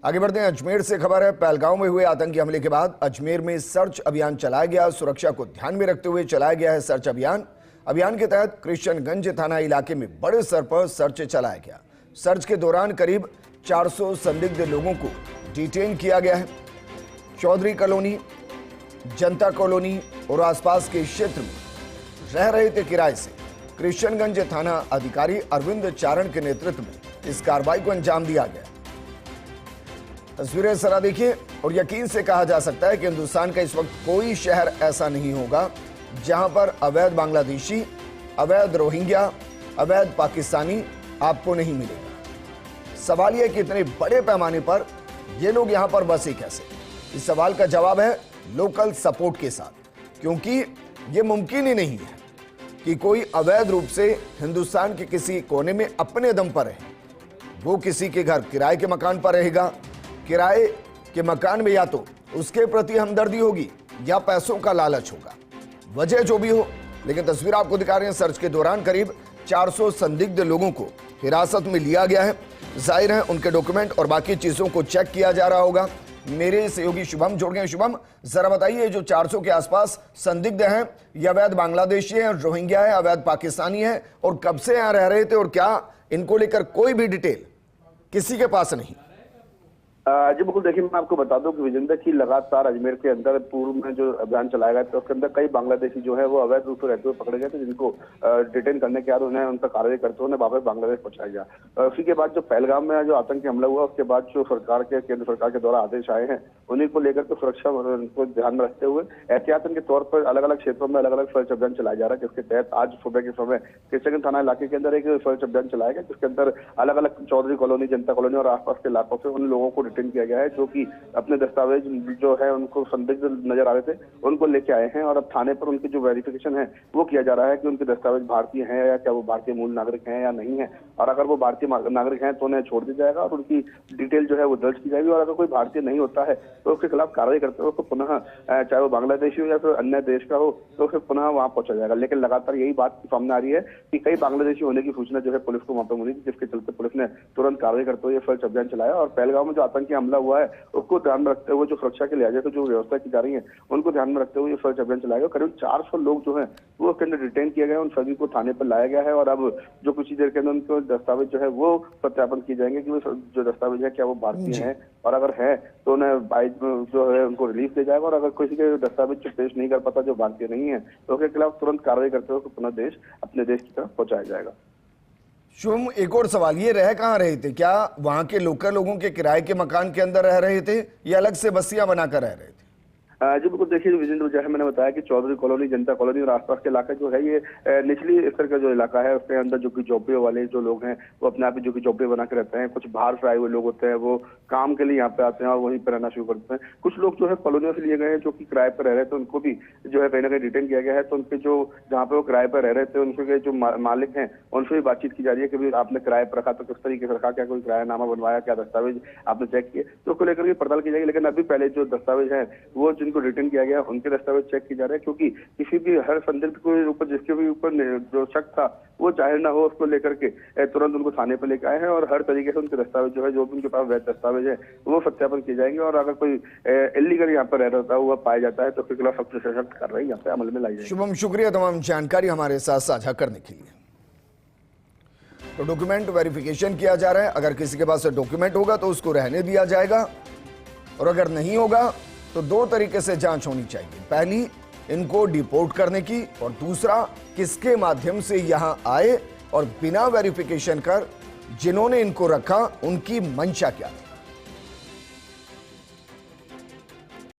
आगे बढ़ते हैं। अजमेर से खबर है। पहलगांव में हुए आतंकी हमले के बाद अजमेर में सर्च अभियान चलाया गया। सुरक्षा को ध्यान में रखते हुए चलाया गया है सर्च अभियान। अभियान के तहत कृष्णगंज थाना इलाके में बड़े स्तर पर सर्च चलाया गया। सर्च के दौरान करीब 400 संदिग्ध लोगों को डिटेन किया गया है। चौधरी कॉलोनी, जनता कॉलोनी और आसपास के क्षेत्र में रह रहे थे किराए से। कृष्णगंज थाना अधिकारी अरविंद चारण के नेतृत्व में इस कार्रवाई को अंजाम दिया गया। तस्वीरें जरा देखिए और यकीन से कहा जा सकता है कि हिंदुस्तान का इस वक्त कोई शहर ऐसा नहीं होगा जहां पर अवैध बांग्लादेशी, अवैध रोहिंग्या, अवैध पाकिस्तानी आपको नहीं मिलेगा। सवाल यह कि इतने बड़े पैमाने पर ये लोग यहां पर बसे कैसे? इस सवाल का जवाब है लोकल सपोर्ट के साथ, क्योंकि ये मुमकिन ही नहीं है कि कोई अवैध रूप से हिंदुस्तान के किसी कोने में अपने दम पर रहे। वो किसी के घर किराए के मकान पर रहेगा। किराए के मकान में या तो उसके प्रति हमदर्दी होगी या पैसों का लालच होगा। वजह जो भी हो, लेकिन तस्वीर आपको दिखा रहे हैं। सर्च के दौरान करीब 400 संदिग्ध लोगों को हिरासत में लिया गया है। जाहिर है उनके डॉक्यूमेंट और बाकी चीजों को चेक किया जा रहा होगा। मेरे सहयोगी शुभम जुड़ गए। शुभम, जरा बताइए, जो 400 के आसपास संदिग्ध हैं, ये अवैध बांग्लादेशी हैं, रोहिंग्या है, अवैध पाकिस्तानी है, और कब से यहां रह रहे थे, और क्या इनको लेकर कोई भी डिटेल किसी के पास नहीं? जी बिल्कुल, देखिए मैं आपको बता दूं कि विजेंद्र की लगातार अजमेर के अंदर पूर्व में जो अभियान चलाया गया था उसके अंदर कई बांग्लादेशी जो है वो अवैध रूप से रहते हुए पकड़े गए थे, जिनको डिटेन करने के बाद उन्हें उन पर कार्रवाई करते हुए वापस बांग्लादेश पहुंचाया गया। उसी के बाद जो पहलगाम में जो आतंकी हमला हुआ उसके बाद जो केंद्र सरकार के द्वारा आदेश आए हैं उन्हीं को लेकर के सुरक्षा को ध्यान में रखते हुए एहतियातन के तौर पर अलग अलग क्षेत्रों में अलग अलग सर्च अभियान चलाया जा रहा है, जिसके तहत आज सुबह के समय कृष्णगंज थाना इलाके के अंदर एक सर्च अभियान चलाया गया, जिसके अंदर अलग अलग चौधरी कॉलोनी, जनता कॉलोनी और आसपास के इलाकों से उन लोगों को डिटेन किया गया है जो कि अपने दस्तावेज जो है उनको संदिग्ध नजर आ रहे थे उनको लेके आए हैं। और अब थाने पर उनकी जो वेरिफिकेशन है वो किया जा रहा है कि उनके दस्तावेज भारतीय हैं या क्या वो भारतीय मूल नागरिक हैं या नहीं है, और अगर वो भारतीय नागरिक हैं तो उन्हें छोड़ दिया जाएगा और उनकी डिटेल जो है वो दर्ज की जाएगी, और अगर कोई भारतीय नहीं होता है तो उसके खिलाफ कार्रवाई करते हुए उसको पुनः, चाहे वो बांग्लादेशी हो या फिर अन्य देश का हो, तो फिर पुनः वहां पहुंचा जाएगा। लेकिन लगातार यही बात सामने आ रही है कि कई बांग्लादेशी होने की सूचना जो है पुलिस को वहां पर मिली, जिसके चलते पुलिस ने तुरंत कार्रवाई करते हुए सर्च अभियान चलाया। और पहलगांव में जो आतंकी हमला हुआ है उसको ध्यान में रखते हुए जो सुरक्षा के लिहाजे से जो व्यवस्था की जा रही है उनको ध्यान में रखते हुए ये सर्च अभियान चलाया गया। करीब 400 लोग जो है वो उसके अंदर डिटेन किए गए, उन सभी को थाने पर लाया गया है और अब जो कुछ ही देर के अंदर उनको दस्तावेज जो है वो सत्यापन किए जाएंगे कि जो दस्तावेज है क्या वो भारतीय है, और अगर है तो उन्हें जो है उनको रिलीफ दिया जाएगा, और अगर किसी के दस्तावेज जो पेश नहीं कर पाता जो भारतीय नहीं है तो उसके खिलाफ तुरंत कार्रवाई करते हुए पुनः अपने देश की तरफ पहुंचाया जाएगा। शुभम, एक और सवाल, ये रह कहाँ रहे थे? क्या वहां के लोकल लोगों के किराए के मकान के अंदर रह रहे थे या अलग से बस्तियां बनाकर रह रहे थे? जी बिल्कुल, देखिए विजेंद्र, जो है मैंने बताया कि चौधरी कॉलोनी, जनता कॉलोनी और आसपास के इलाका जो है ये निचली स्तर का जो इलाका है उसके अंदर जो कि झोपड़ियों वाले जो लोग हैं वो अपने आप ही जो कि झोपड़े बना के रहते हैं। कुछ बाहर से आए हुए लोग होते हैं वो काम के लिए यहाँ पे आते हैं और वहीं पर रहना शुरू करते हैं। कुछ लोग जो है कॉलोनियों से लिए गए हैं जो कि किराए पर रह रहे थे, उनको भी जो है कहीं ना कहीं डिटेन किया गया है। तो उनके जो जहाँ पे वो किराए पर रह रहे थे उनके जो मालिक हैं उनसे भी बातचीत की जा रही है कि आपने किराए पर रखा तो किस तरीके से रखा, क्या कोई किरायानामा बनवाया, क्या दस्तावेज आपने चेक किए, तो उसको लेकर के पड़ताल की जाएगी। लेकिन अभी पहले जो दस्तावेज है वो जिनको डिटेन किया गया उनके दस्तावेज चेक किए जा रहे हैं, क्योंकि किसी भी हर संदिग्ध के ऊपर जिसके भी ऊपर जो शक था वो जाहिर ना हो उसको लेकर के तुरंत उनको थाने पर लेकर आए हैं, और हर तरीके से उनके दस्तावेज जो है जो भी उनके पास वैध दस्तावेज है वो सत्यापन किए जाएंगे। और अगर कोई इलीगल यहाँ पर रह रहा हुआ पाया जाता है तो उसके खिलाफ सबसे सशक्त कार्रवाई यहाँ पे अमल में लाई जाएगी। शुभम, शुक्रिया तमाम जानकारी हमारे साथ साझा करने के लिए। तो डॉक्यूमेंट वेरिफिकेशन किया जा रहा है। अगर किसी के पास डॉक्यूमेंट होगा तो उसको रहने दिया जाएगा, और अगर नहीं होगा तो दो तरीके से जांच होनी चाहिए। पहली, इनको डिपोर्ट करने की, और दूसरा, किसके माध्यम से यहां आए और बिना वेरिफिकेशन कर जिन्होंने इनको रखा उनकी मंशा क्या है।